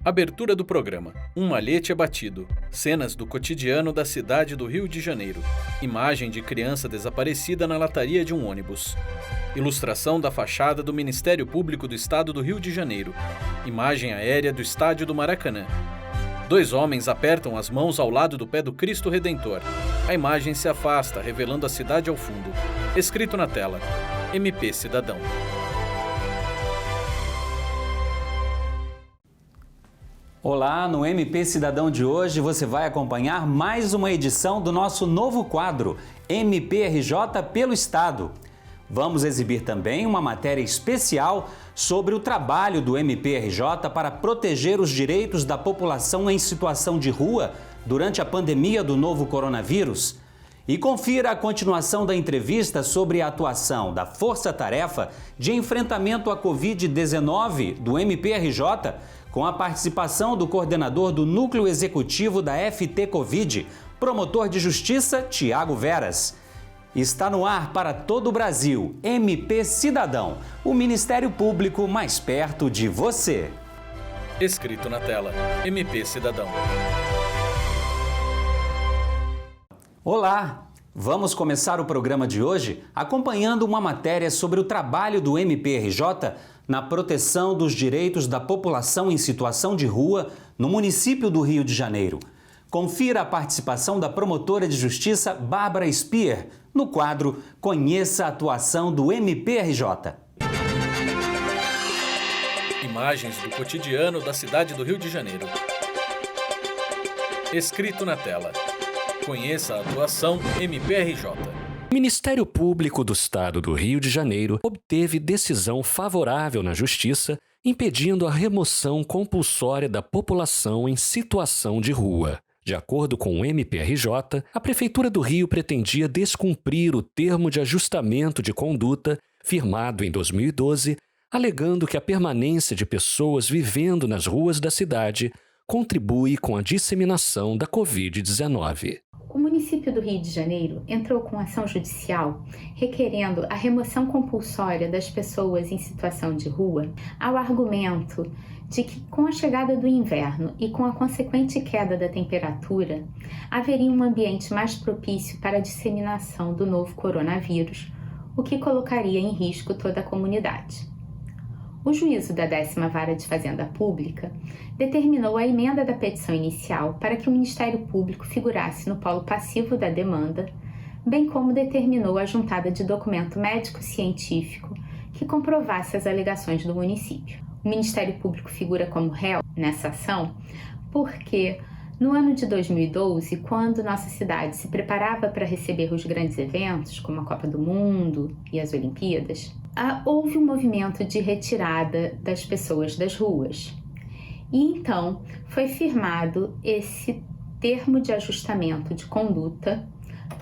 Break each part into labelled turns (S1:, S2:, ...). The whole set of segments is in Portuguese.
S1: Abertura do programa. Um malhete abatido. Cenas do cotidiano da cidade do Rio de Janeiro. Imagem de criança desaparecida na lataria de um ônibus. Ilustração da fachada do Ministério Público do Estado do Rio de Janeiro. Imagem aérea do estádio do Maracanã. 2 homens apertam as mãos ao lado do pé do Cristo Redentor. A imagem se afasta, revelando a cidade ao fundo. Escrito na tela: MP Cidadão.
S2: Olá, no MP Cidadão de hoje você vai acompanhar mais uma edição do nosso novo quadro MPRJ pelo Estado. Vamos exibir também uma matéria especial sobre o trabalho do MPRJ para proteger os direitos da população em situação de rua durante a pandemia do novo coronavírus. E confira a continuação da entrevista sobre a atuação da Força Tarefa de Enfrentamento à Covid-19 do MPRJ, com a participação do coordenador do Núcleo Executivo da FT Covid, promotor de Justiça, Tiago Veras. Está no ar para todo o Brasil, MP Cidadão, o Ministério Público mais perto de você.
S1: Escrito na tela: MP Cidadão.
S2: Olá! Vamos começar o programa de hoje acompanhando uma matéria sobre o trabalho do MPRJ na proteção dos direitos da população em situação de rua no município do Rio de Janeiro. Confira a participação da promotora de justiça Bárbara Speer no quadro Conheça a atuação do MPRJ.
S1: Imagens do cotidiano da cidade do Rio de Janeiro. Escrito na tela: Conheça a atuação MPRJ.
S3: O Ministério Público do Estado do Rio de Janeiro obteve decisão favorável na Justiça, impedindo a remoção compulsória da população em situação de rua. De acordo com o MPRJ, a Prefeitura do Rio pretendia descumprir o termo de ajustamento de conduta firmado em 2012, alegando que a permanência de pessoas vivendo nas ruas da cidade contribui com a disseminação da Covid-19.
S4: O município do Rio de Janeiro entrou com ação judicial requerendo a remoção compulsória das pessoas em situação de rua, ao argumento de que, com a chegada do inverno e com a consequente queda da temperatura, haveria um ambiente mais propício para a disseminação do novo coronavírus, o que colocaria em risco toda a comunidade. O juízo da 10ª Vara de Fazenda Pública determinou a emenda da petição inicial para que o Ministério Público figurasse no polo passivo da demanda, bem como determinou a juntada de documento médico-científico que comprovasse as alegações do município. O Ministério Público figura como réu nessa ação porque, no ano de 2012, quando nossa cidade se preparava para receber os grandes eventos, como a Copa do Mundo e as Olimpíadas, houve um movimento de retirada das pessoas das ruas. E então foi firmado esse termo de ajustamento de conduta,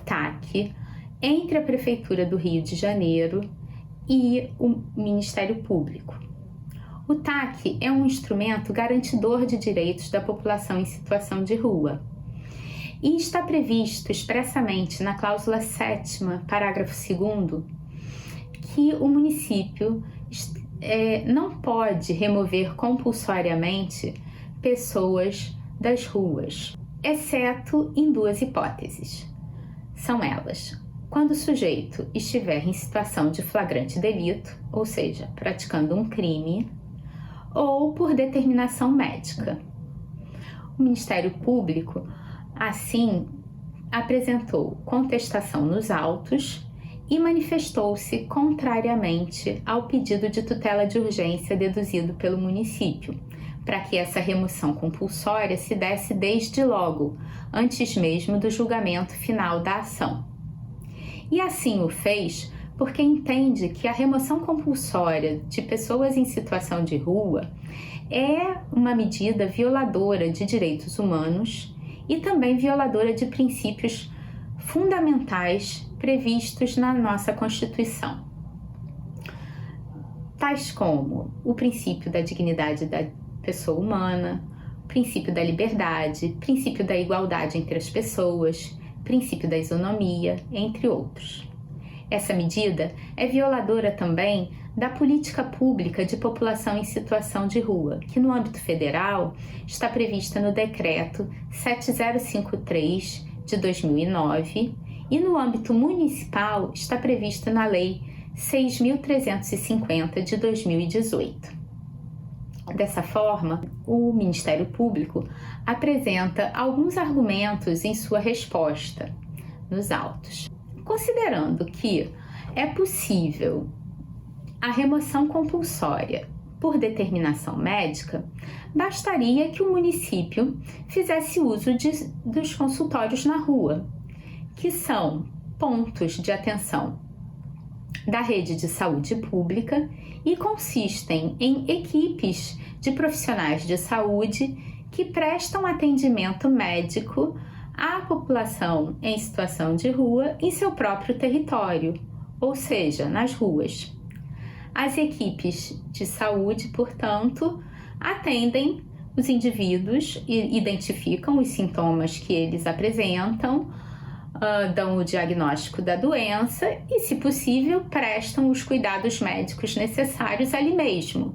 S4: TAC, entre a Prefeitura do Rio de Janeiro e o Ministério Público. O TAC é um instrumento garantidor de direitos da população em situação de rua e está previsto expressamente na cláusula 7ª, parágrafo 2º, que o município não pode remover compulsoriamente pessoas das ruas, exceto em 2 hipóteses. São elas: quando o sujeito estiver em situação de flagrante delito, ou seja, praticando um crime, ou por determinação médica. O Ministério Público, assim, apresentou contestação nos autos e manifestou-se contrariamente ao pedido de tutela de urgência deduzido pelo município, para que essa remoção compulsória se desse desde logo, antes mesmo do julgamento final da ação. E assim o fez porque entende que a remoção compulsória de pessoas em situação de rua é uma medida violadora de direitos humanos e também violadora de princípios fundamentais previstos na nossa Constituição, tais como o princípio da dignidade da pessoa humana, o princípio da liberdade, o princípio da igualdade entre as pessoas, o princípio da isonomia, entre outros. Essa medida é violadora também da política pública de população em situação de rua, que no âmbito federal está prevista no Decreto 7053 de 2009 e no âmbito municipal está prevista na Lei 6.350 de 2018. Dessa forma, o Ministério Público apresenta alguns argumentos em sua resposta nos autos. Considerando que é possível a remoção compulsória por determinação médica, bastaria que o município fizesse uso dos consultórios na rua, que são pontos de atenção da rede de saúde pública e consistem em equipes de profissionais de saúde que prestam atendimento médico à população em situação de rua em seu próprio território, ou seja, nas ruas. As equipes de saúde, portanto, atendem os indivíduos e identificam os sintomas que eles apresentam, dão o diagnóstico da doença e, se possível, prestam os cuidados médicos necessários ali mesmo.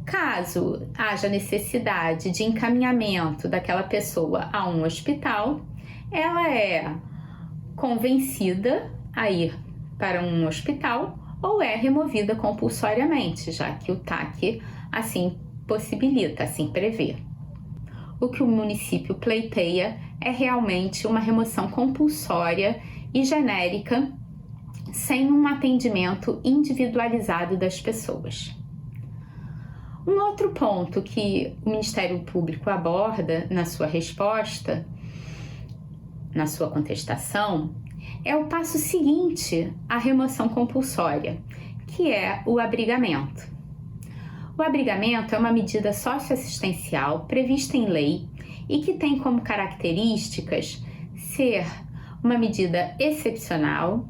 S4: Caso haja necessidade de encaminhamento daquela pessoa a um hospital, ela é convencida a ir para um hospital ou é removida compulsoriamente, já que o TAC assim possibilita, assim prevê. O que o município pleiteia é realmente uma remoção compulsória e genérica, sem um atendimento individualizado das pessoas. Um outro ponto que o Ministério Público aborda na sua resposta, na sua contestação, é o passo seguinte à remoção compulsória, que é o abrigamento. O abrigamento é uma medida socioassistencial prevista em lei e que tem como características ser uma medida excepcional,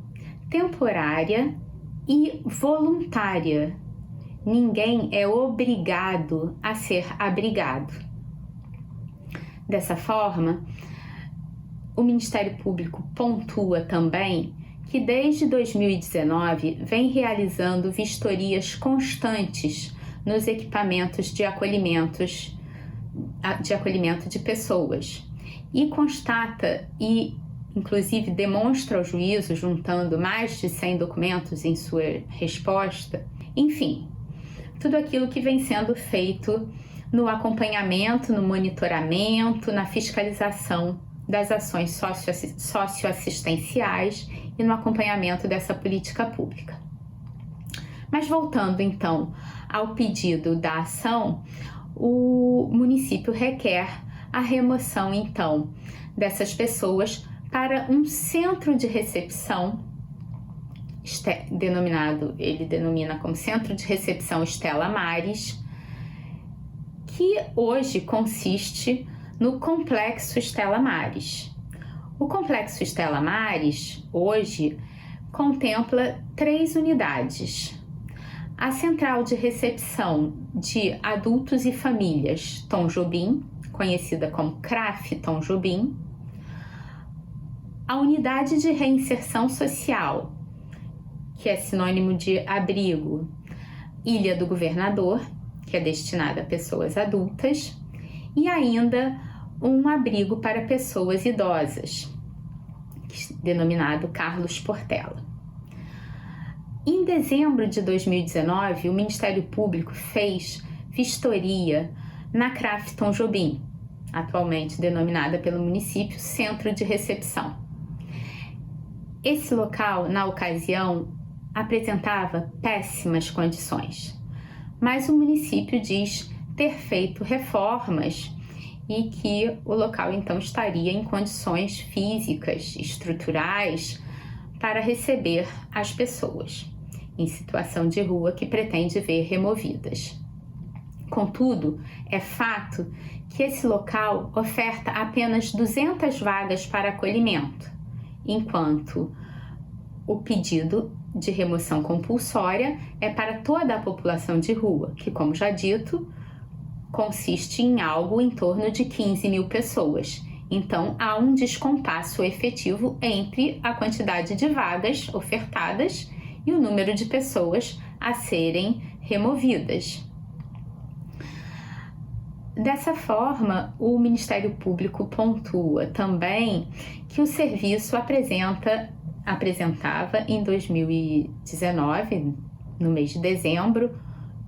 S4: temporária e voluntária. Ninguém é obrigado a ser abrigado. Dessa forma, o Ministério Público pontua também que desde 2019 vem realizando vistorias constantes nos equipamentos de acolhimento de pessoas e constata e, inclusive, demonstra ao juízo, juntando mais de 100 documentos em sua resposta, enfim, tudo aquilo que vem sendo feito no acompanhamento, no monitoramento, na fiscalização das ações socioassistenciais e no acompanhamento dessa política pública. Mas voltando então ao pedido da ação, o município requer a remoção então dessas pessoas para um centro de recepção ele denomina como Centro de Recepção Stella Maris, que hoje consiste no Complexo Stella Maris. O Complexo Stella Maris, hoje, contempla 3 unidades. A Central de Recepção de Adultos e Famílias Tom Jobim, conhecida como CRAF Tom Jobim, a Unidade de Reinserção Social, que é sinônimo de abrigo, Ilha do Governador, que é destinada a pessoas adultas, e ainda um abrigo para pessoas idosas, denominado Carlos Portela. Em dezembro de 2019, o Ministério Público fez vistoria na CRAF Tom Jobim, atualmente denominada pelo município Centro de Recepção. Esse local, na ocasião, apresentava péssimas condições, mas o município diz ter feito reformas e que o local então estaria em condições físicas, estruturais, para receber as pessoas em situação de rua que pretende ver removidas. Contudo, é fato que esse local oferta apenas 200 vagas para acolhimento, enquanto o pedido de remoção compulsória é para toda a população de rua, que, como já dito, consiste em algo em torno de 15 mil pessoas. Então, há um descompasso efetivo entre a quantidade de vagas ofertadas e o número de pessoas a serem removidas. Dessa forma, o Ministério Público pontua também que o serviço apresentava em 2019, no mês de dezembro,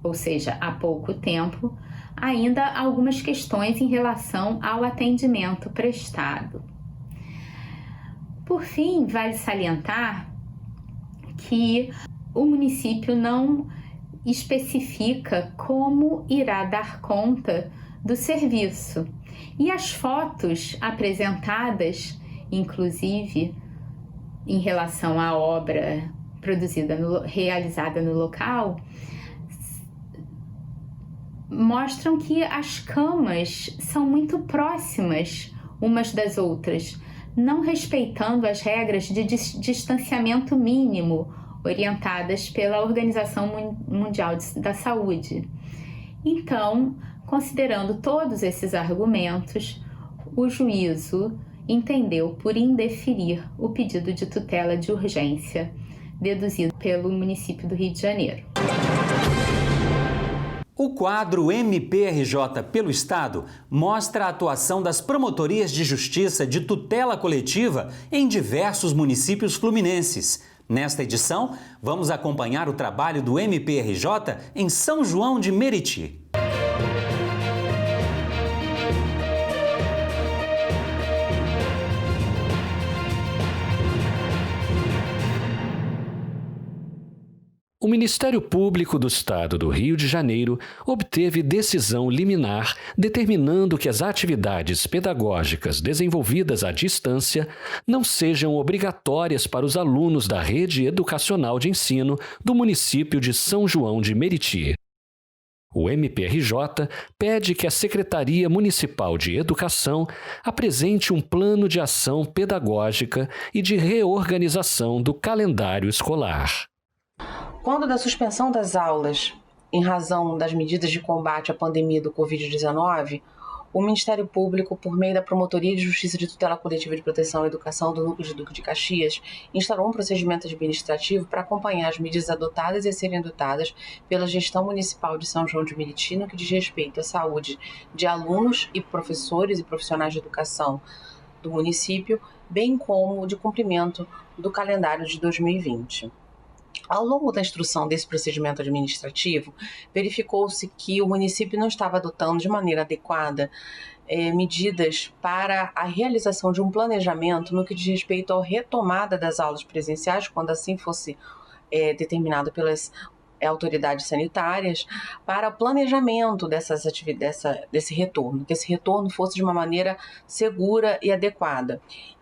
S4: ou seja, há pouco tempo, ainda algumas questões em relação ao atendimento prestado. Por fim, vale salientar que o município não especifica como irá dar conta do serviço. E as fotos apresentadas, inclusive, em relação à obra realizada no local, mostram que as camas são muito próximas umas das outras, não respeitando as regras de distanciamento mínimo orientadas pela Organização Mundial da Saúde. Então, considerando todos esses argumentos, o juízo entendeu por indeferir o pedido de tutela de urgência deduzido pelo município do Rio de Janeiro.
S2: O quadro MPRJ pelo Estado mostra a atuação das promotorias de justiça de tutela coletiva em diversos municípios fluminenses. Nesta edição, vamos acompanhar o trabalho do MPRJ em São João de Meriti.
S3: O Ministério Público do Estado do Rio de Janeiro obteve decisão liminar determinando que as atividades pedagógicas desenvolvidas à distância não sejam obrigatórias para os alunos da rede educacional de ensino do município de São João de Meriti. O MPRJ pede que a Secretaria Municipal de Educação apresente um plano de ação pedagógica e de reorganização do calendário escolar.
S5: Quando da suspensão das aulas, em razão das medidas de combate à pandemia do Covid-19, o Ministério Público, por meio da Promotoria de Justiça de Tutela Coletiva de Proteção à Educação do Núcleo de Duque de Caxias, instaurou um procedimento administrativo para acompanhar as medidas adotadas e a serem adotadas pela gestão municipal de São João de Meriti no que diz respeito à saúde de alunos e professores e profissionais de educação do município, bem como de cumprimento do calendário de 2020. Ao longo da instrução desse procedimento administrativo, verificou-se que o município não estava adotando de maneira adequada medidas para a realização de um planejamento no que diz respeito à retomada das aulas presenciais, quando assim fosse determinado pelas autoridades sanitárias, para o planejamento desse retorno, que esse retorno fosse de uma maneira segura e adequada.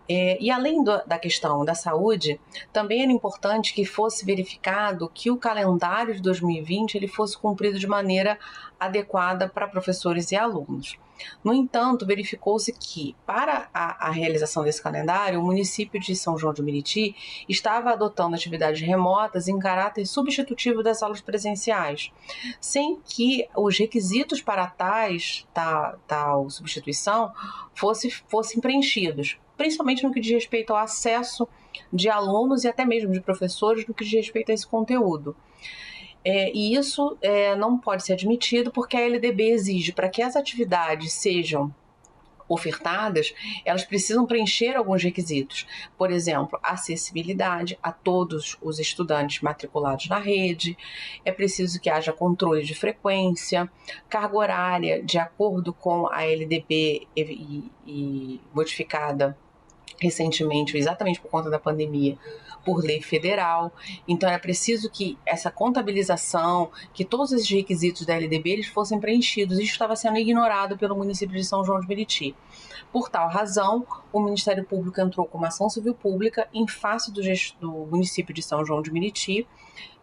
S5: E além da questão da saúde, também era importante que fosse verificado que o calendário de 2020 ele fosse cumprido de maneira adequada para professores e alunos. No entanto, verificou-se que, para a realização desse calendário, o município de São João de Meriti estava adotando atividades remotas em caráter substitutivo das aulas presenciais, sem que os requisitos para tal substituição fossem preenchidos, principalmente no que diz respeito ao acesso de alunos e até mesmo de professores no que diz respeito a esse conteúdo. E isso não pode ser admitido porque a LDB exige para que as atividades sejam ofertadas, elas precisam preencher alguns requisitos. Por exemplo, acessibilidade a todos os estudantes matriculados na rede, é preciso que haja controle de frequência, carga horária de acordo com a LDB e modificada recentemente, exatamente por conta da pandemia, por lei federal. Então era preciso que essa contabilização, que todos esses requisitos da LDB eles fossem preenchidos. Isso estava sendo ignorado pelo município de São João de Meriti. Por tal razão, o Ministério Público entrou com uma ação civil pública em face do município de São João de Meriti,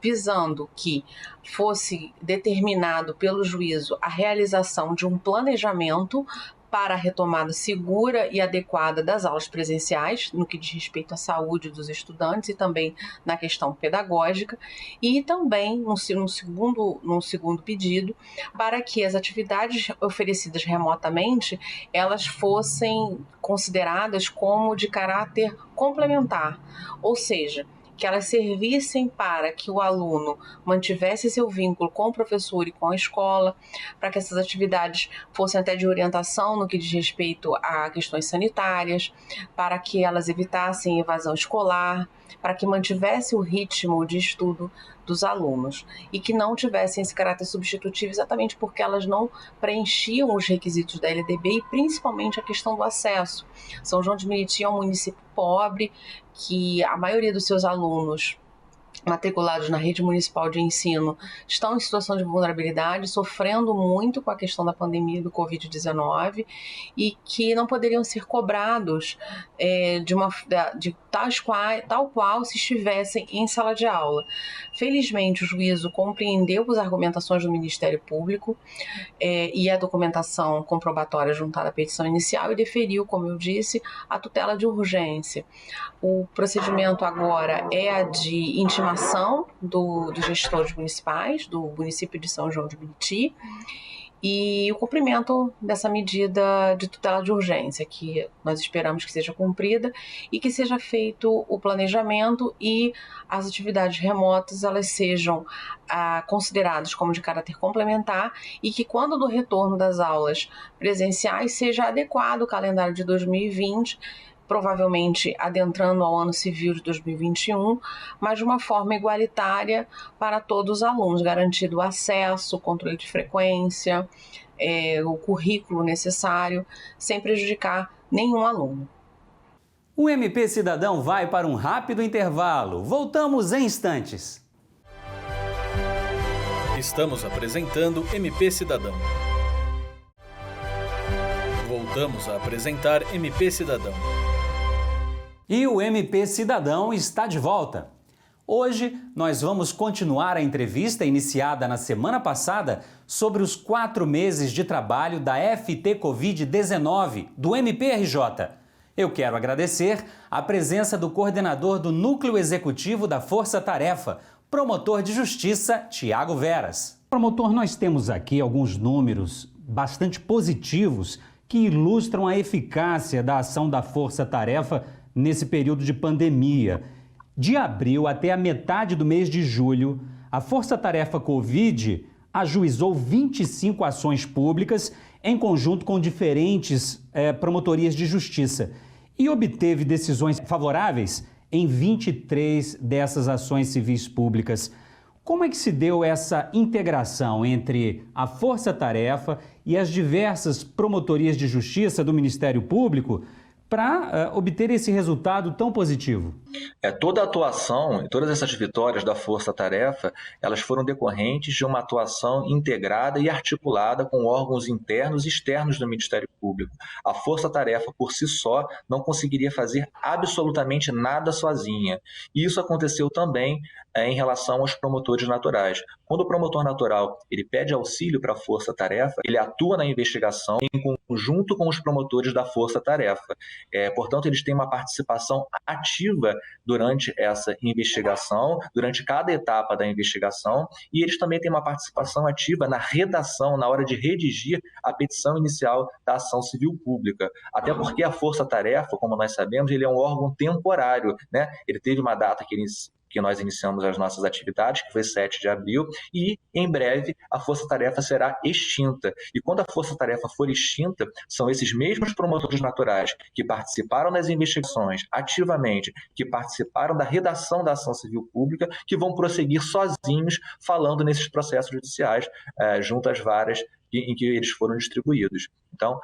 S5: visando que fosse determinado pelo juízo a realização de um planejamento para a retomada segura e adequada das aulas presenciais, no que diz respeito à saúde dos estudantes e também na questão pedagógica, e também, num segundo pedido, para que as atividades oferecidas remotamente, elas fossem consideradas como de caráter complementar, ou seja, que elas servissem para que o aluno mantivesse seu vínculo com o professor e com a escola, para que essas atividades fossem até de orientação no que diz respeito a questões sanitárias, para que elas evitassem evasão escolar, para que mantivesse o ritmo de estudo dos alunos e que não tivessem esse caráter substitutivo exatamente porque elas não preenchiam os requisitos da LDB e principalmente a questão do acesso. São João de Meriti é um município pobre que a maioria dos seus alunos matriculados na rede municipal de ensino estão em situação de vulnerabilidade, sofrendo muito com a questão da pandemia do Covid-19 e que não poderiam ser cobrados tal qual se estivessem em sala de aula. Felizmente, o juízo compreendeu as argumentações do Ministério Público e a documentação comprobatória juntada à petição inicial e deferiu, como eu disse, a tutela de urgência. O procedimento agora é a de intimação dos gestores municipais do município de São João de Meriti e o cumprimento dessa medida de tutela de urgência, que nós esperamos que seja cumprida e que seja feito o planejamento e as atividades remotas elas sejam consideradas como de caráter complementar e que quando do retorno das aulas presenciais seja adequado o calendário de 2020, provavelmente adentrando ao ano civil de 2021, mas de uma forma igualitária para todos os alunos, garantido o acesso, o controle de frequência, o currículo necessário, sem prejudicar nenhum aluno.
S2: O MP Cidadão vai para um rápido intervalo. Voltamos em instantes.
S1: Estamos apresentando MP Cidadão. Voltamos a apresentar MP Cidadão.
S2: E o MP Cidadão está de volta. Hoje nós vamos continuar a entrevista iniciada na semana passada sobre os 4 meses de trabalho da FT Covid-19 do MPRJ. Eu quero agradecer a presença do coordenador do Núcleo Executivo da Força Tarefa, promotor de Justiça, Tiago Veras. Promotor, nós temos aqui alguns números bastante positivos que ilustram a eficácia da ação da Força Tarefa nesse período de pandemia. De abril até a metade do mês de julho, a Força Tarefa Covid ajuizou 25 ações públicas em conjunto com diferentes promotorias de justiça e obteve decisões favoráveis em 23 dessas ações civis públicas. Como é que se deu essa integração entre a Força Tarefa e as diversas promotorias de justiça do Ministério Público para obter esse resultado tão positivo?
S6: Toda a atuação e todas essas vitórias da Força Tarefa, elas foram decorrentes de uma atuação integrada e articulada com órgãos internos e externos do Ministério Público. A Força Tarefa, por si só, não conseguiria fazer absolutamente nada sozinha. E isso aconteceu também em relação aos promotores naturais. Quando o promotor natural ele pede auxílio para a Força Tarefa, ele atua na investigação em conjunto com os promotores da Força Tarefa. Portanto, eles têm uma participação ativa durante essa investigação, durante cada etapa da investigação, e eles também têm uma participação ativa na redação, na hora de redigir a petição inicial da ação civil pública. Até porque a Força Tarefa, como nós sabemos, ele é um órgão temporário, né? Ele teve uma data que nós iniciamos as nossas atividades, que foi 7 de abril, e em breve a Força Tarefa será extinta. E quando a Força Tarefa for extinta, são esses mesmos promotores naturais que participaram das investigações ativamente, que participaram da redação da ação civil pública, que vão prosseguir sozinhos falando nesses processos judiciais, junto às varas em que eles foram distribuídos. Então,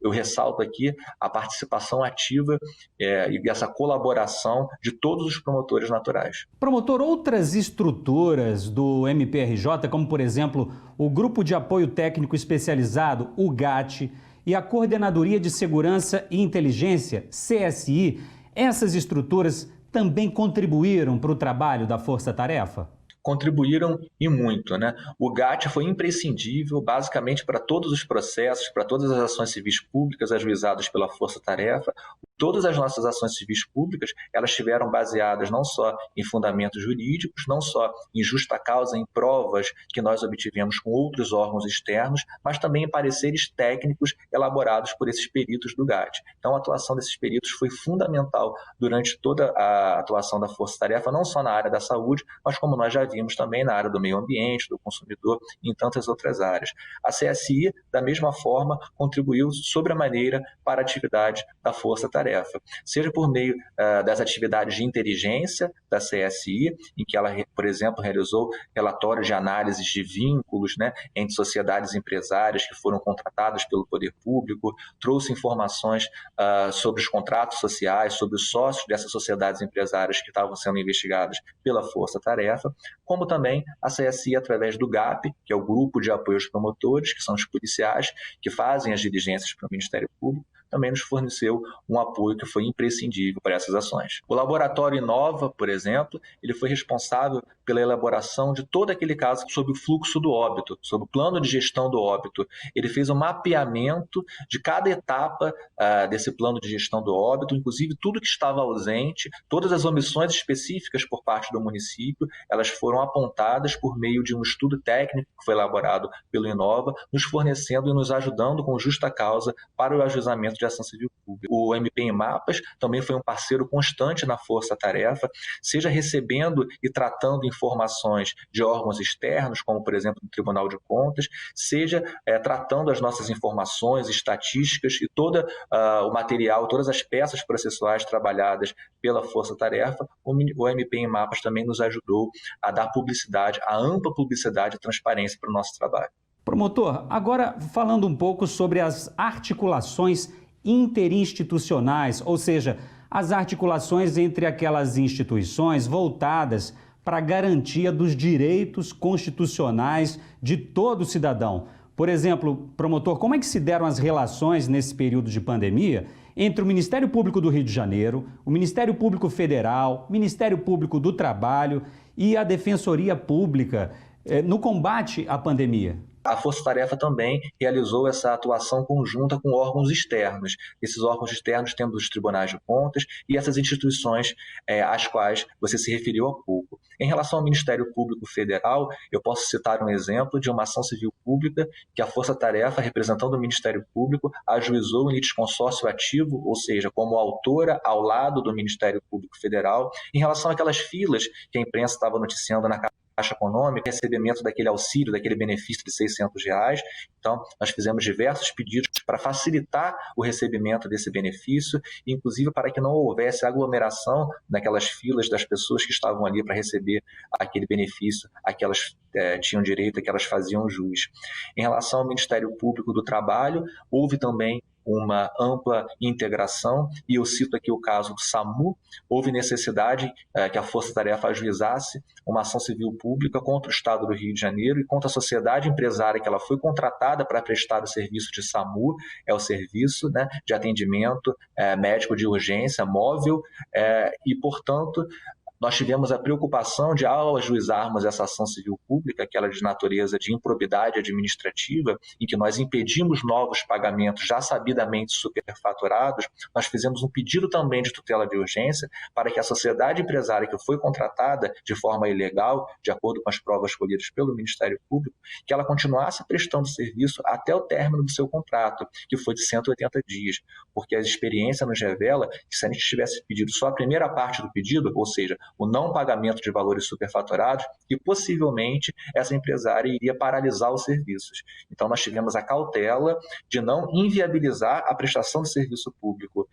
S6: eu ressalto aqui a participação ativa e essa colaboração de todos os promotores naturais.
S2: Promotor, outras estruturas do MPRJ, como por exemplo o Grupo de Apoio Técnico Especializado, o GAT, e a Coordenadoria de Segurança e Inteligência, CSI, essas estruturas também contribuíram para o trabalho da Força Tarefa?
S6: contribuíram e muito, né? O GAT foi imprescindível basicamente para todos os processos, para todas as ações civis públicas ajuizadas pela Força Tarefa. Todas as nossas ações civis públicas, elas estiveram baseadas não só em fundamentos jurídicos, não só em justa causa, em provas que nós obtivemos com outros órgãos externos, mas também em pareceres técnicos elaborados por esses peritos do GAT. Então, a atuação desses peritos foi fundamental durante toda a atuação da Força Tarefa, não só na área da saúde, mas como nós já vimos também na área do meio ambiente, do consumidor e em tantas outras áreas. A CSI, da mesma forma, contribuiu sobremaneira para a atividade da Força Tarefa, seja por meio das atividades de inteligência da CSI, em que ela, por exemplo, realizou relatórios de análises de vínculos, né, entre sociedades empresárias que foram contratadas pelo poder público, trouxe informações sobre os contratos sociais, sobre os sócios dessas sociedades empresárias que estavam sendo investigadas pela Força Tarefa, como também a CSI através do GAP, que é o Grupo de Apoio aos Promotores, que são os policiais que fazem as diligências para o Ministério Público, também nos forneceu um apoio que foi imprescindível para essas ações. O Laboratório Inova, por exemplo, ele foi responsável pela elaboração de todo aquele caso sobre o fluxo do óbito, sobre o plano de gestão do óbito. Ele fez um mapeamento de cada etapa desse plano de gestão do óbito, inclusive tudo que estava ausente, todas as omissões específicas por parte do município, elas foram apontadas por meio de um estudo técnico que foi elaborado pelo Inova, nos fornecendo e nos ajudando com justa causa para o ajuizamento de ação civil pública. O MP em Mapas também foi um parceiro constante na Força Tarefa, seja recebendo e tratando informações de órgãos externos, como por exemplo o Tribunal de Contas, seja tratando as nossas informações, estatísticas e todo o material, todas as peças processuais trabalhadas pela Força Tarefa. O MP em Mapas também nos ajudou a dar publicidade, a ampla publicidade e transparência para o nosso trabalho.
S2: Promotor, agora falando um pouco sobre as articulações interinstitucionais, ou seja, as articulações entre aquelas instituições voltadas para a garantia dos direitos constitucionais de todo cidadão. Por exemplo, promotor, como é que se deram as relações nesse período de pandemia entre o Ministério Público do Rio de Janeiro, o Ministério Público Federal, o Ministério Público do Trabalho e a Defensoria Pública no combate à pandemia?
S6: A Força Tarefa também realizou essa atuação conjunta com órgãos externos. Esses órgãos externos temos os tribunais de contas e essas instituições às quais você se referiu há pouco. Em relação ao Ministério Público Federal, eu posso citar um exemplo de uma ação civil pública que a Força Tarefa, representando o Ministério Público, ajuizou em litisconsórcio ativo, ou seja, como autora ao lado do Ministério Público Federal, em relação àquelas filas que a imprensa estava noticiando na Caixa Econômica, recebimento daquele auxílio, daquele benefício de R$600. Então, nós fizemos diversos pedidos para facilitar o recebimento desse benefício, inclusive para que não houvesse aglomeração naquelas filas das pessoas que estavam ali para receber aquele benefício, a que elas tinham direito, a que elas faziam jus. Em relação ao Ministério Público do Trabalho, houve também uma ampla integração, e eu cito aqui o caso do SAMU. Houve necessidade que a Força Tarefa ajuizasse uma ação civil pública contra o Estado do Rio de Janeiro e contra a sociedade empresária que ela foi contratada para prestar o serviço de SAMU, é o serviço, né, de atendimento médico de urgência móvel, e, portanto, nós tivemos a preocupação de, ao ajuizarmos essa ação civil pública, aquela de natureza de improbidade administrativa, em que nós impedimos novos pagamentos já sabidamente superfaturados, nós fizemos um pedido também de tutela de urgência para que a sociedade empresária que foi contratada de forma ilegal, de acordo com as provas colhidas pelo Ministério Público, que ela continuasse prestando serviço até o término do seu contrato, que foi de 180 dias, porque a experiência nos revela que se a gente tivesse pedido só a primeira parte do pedido, ou seja, o não pagamento de valores superfaturados, e possivelmente essa empresária iria paralisar os serviços. Então nós tivemos a cautela de não inviabilizar a prestação de serviço público.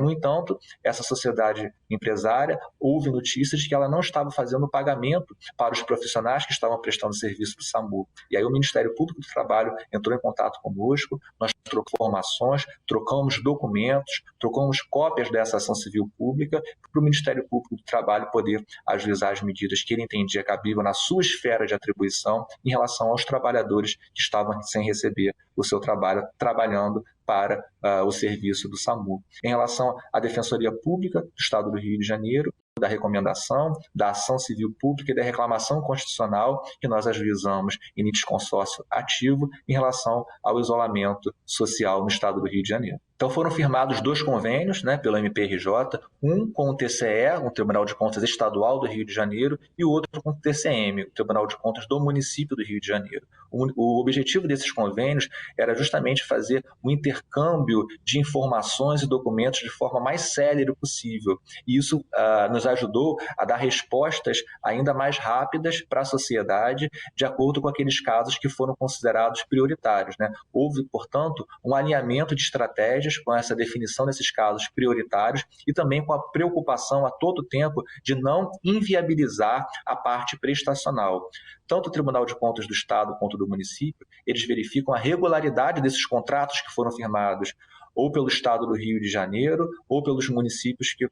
S6: No entanto, essa sociedade empresária, houve notícias de que ela não estava fazendo pagamento para os profissionais que estavam prestando serviço do SAMU. E aí o Ministério Público do Trabalho entrou em contato conosco, nós trocamos informações, trocamos documentos, trocamos cópias dessa ação civil pública para o Ministério Público do Trabalho poder ajuizar as medidas que ele entendia cabível na sua esfera de atribuição em relação aos trabalhadores que estavam sem receber o seu trabalho, trabalhando para o serviço do SAMU. Em relação à Defensoria Pública do Estado do Rio de Janeiro, da recomendação, da ação civil pública e da reclamação constitucional que nós ajuizamos em litisconsórcio ativo em relação ao isolamento social no estado do Rio de Janeiro. Então foram firmados 2 convênios, pelo MPRJ, um com o TCE, o Tribunal de Contas Estadual do Rio de Janeiro, e o outro com o TCM, o Tribunal de Contas do município do Rio de Janeiro. O objetivo desses convênios era justamente fazer o intercâmbio de informações e documentos de forma mais célere possível. E isso nos ajudou a dar respostas ainda mais rápidas para a sociedade, de acordo com aqueles casos que foram considerados prioritários. Houve, portanto, um alinhamento de estratégias com essa definição desses casos prioritários e também com a preocupação a todo tempo de não inviabilizar a parte prestacional. Tanto o Tribunal de Contas do Estado quanto do município, eles verificam a regularidade desses contratos que foram firmados ou pelo Estado do Rio de Janeiro, ou pelos municípios que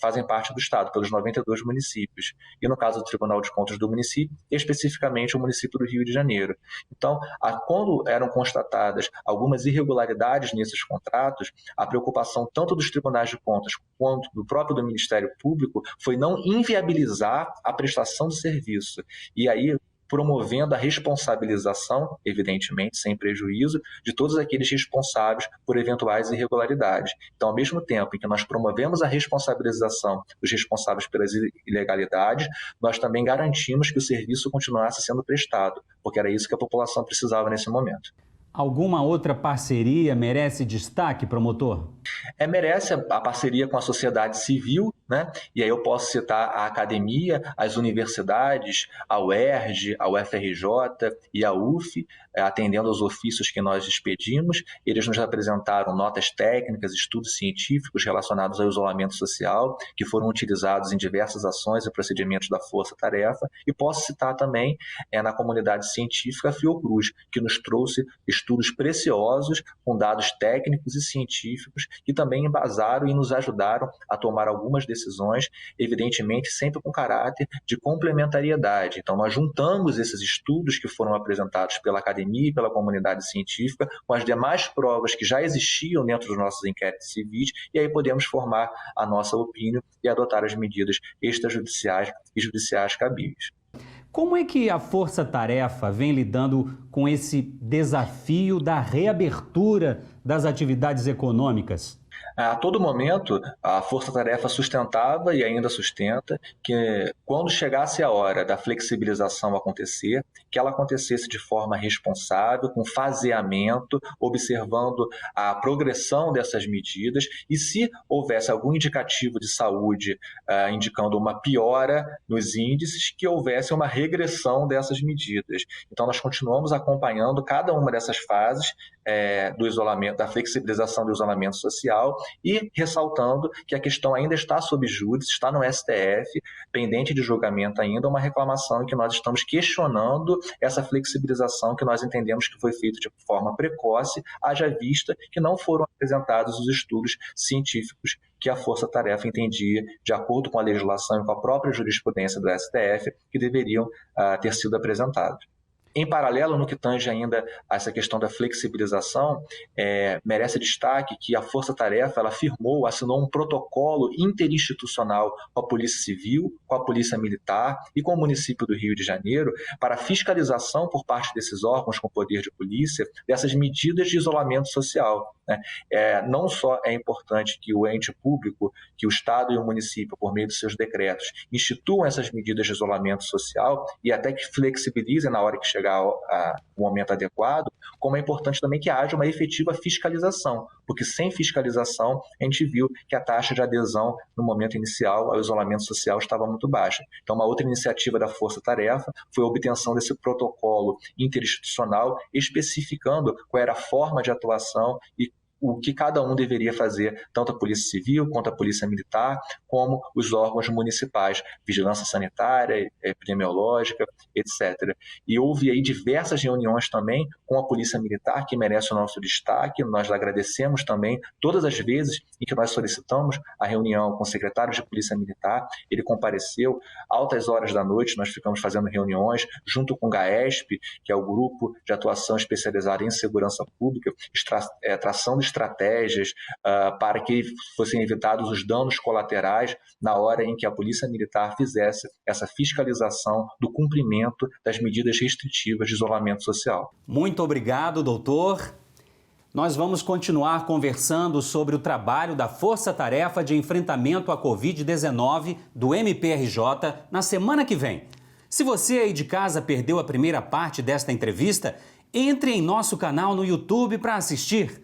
S6: fazem parte do Estado, pelos 92 municípios. E no caso do Tribunal de Contas do município, especificamente o município do Rio de Janeiro. Então, quando eram constatadas algumas irregularidades nesses contratos, a preocupação tanto dos tribunais de contas quanto do próprio Ministério Público foi não inviabilizar a prestação do serviço. E aí, promovendo a responsabilização, evidentemente, sem prejuízo, de todos aqueles responsáveis por eventuais irregularidades. Então, ao mesmo tempo em que nós promovemos a responsabilização dos responsáveis pelas ilegalidades, nós também garantimos que o serviço continuasse sendo prestado, porque era isso que a população precisava nesse momento.
S2: Alguma outra parceria merece destaque, promotor?
S6: Merece a parceria com a sociedade civil, E aí eu posso citar a academia, as universidades, a UERJ, a UFRJ e a UF, atendendo aos ofícios que nós expedimos. Eles nos apresentaram notas técnicas, estudos científicos relacionados ao isolamento social, que foram utilizados em diversas ações e procedimentos da Força Tarefa. E posso citar também, na comunidade científica, a Fiocruz, que nos trouxe estudos preciosos com dados técnicos e científicos que também embasaram e nos ajudaram a tomar algumas decisões, evidentemente sempre com caráter de complementariedade. Então nós juntamos esses estudos que foram apresentados pela academia e pela comunidade científica com as demais provas que já existiam dentro dos nossos inquéritos civis e aí podemos formar a nossa opinião e adotar as medidas extrajudiciais e judiciais cabíveis.
S2: Como é que a Força Tarefa vem lidando com esse desafio da reabertura das atividades econômicas?
S6: A todo momento, a Força Tarefa sustentava e ainda sustenta que quando chegasse a hora da flexibilização acontecer, que ela acontecesse de forma responsável, com faseamento, observando a progressão dessas medidas e se houvesse algum indicativo de saúde indicando uma piora nos índices, que houvesse uma regressão dessas medidas. Então nós continuamos acompanhando cada uma dessas fases do isolamento, da flexibilização do isolamento social e ressaltando que a questão ainda está sob júdice, está no STF, pendente de julgamento ainda, uma reclamação em que nós estamos questionando essa flexibilização que nós entendemos que foi feita de forma precoce, haja vista que não foram apresentados os estudos científicos que a Força Tarefa entendia, de acordo com a legislação e com a própria jurisprudência do STF, que deveriam ter sido apresentados. Em paralelo, no que tange ainda a essa questão da flexibilização, merece destaque que a Força Tarefa assinou um protocolo interinstitucional com a Polícia Civil, com a Polícia Militar e com o município do Rio de Janeiro para fiscalização por parte desses órgãos com poder de polícia dessas medidas de isolamento social. Não só é importante que o ente público, que o Estado e o município, por meio de seus decretos, instituam essas medidas de isolamento social e até que flexibilizem na hora que chegar o momento adequado, como é importante também que haja uma efetiva fiscalização, porque sem fiscalização a gente viu que a taxa de adesão no momento inicial ao isolamento social estava muito baixa. Então uma outra iniciativa da Força Tarefa foi a obtenção desse protocolo interinstitucional especificando qual era a forma de atuação e o que cada um deveria fazer, tanto a Polícia Civil, quanto a Polícia Militar, como os órgãos municipais, vigilância sanitária, epidemiológica, etc. E houve aí diversas reuniões também com a Polícia Militar, que merece o nosso destaque. Nós agradecemos também todas as vezes em que nós solicitamos a reunião com o secretário de Polícia Militar, ele compareceu, altas horas da noite nós ficamos fazendo reuniões junto com o GAESP, que é o Grupo de Atuação Especializada em Segurança Pública, traçando estratégias para que fossem evitados os danos colaterais na hora em que a Polícia Militar fizesse essa fiscalização do cumprimento das medidas restritivas de isolamento social.
S2: Muito obrigado, doutor. Nós vamos continuar conversando sobre o trabalho da Força Tarefa de Enfrentamento à Covid-19 do MPRJ na semana que vem. Se você aí de casa perdeu a primeira parte desta entrevista, entre em nosso canal no YouTube para assistir.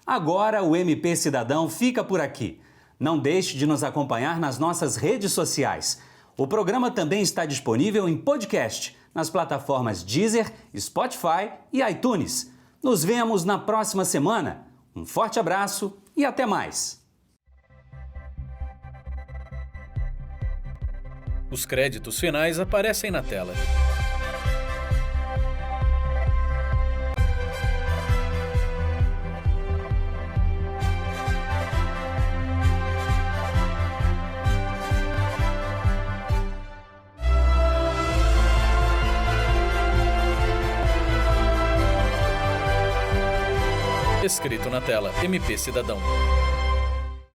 S2: Agora o MP Cidadão fica por aqui. Não deixe de nos acompanhar nas nossas redes sociais. O programa também está disponível em podcast, nas plataformas Deezer, Spotify e iTunes. Nos vemos na próxima semana. Um forte abraço e até mais.
S1: Os créditos finais aparecem na tela. Escrito na tela, MP Cidadão.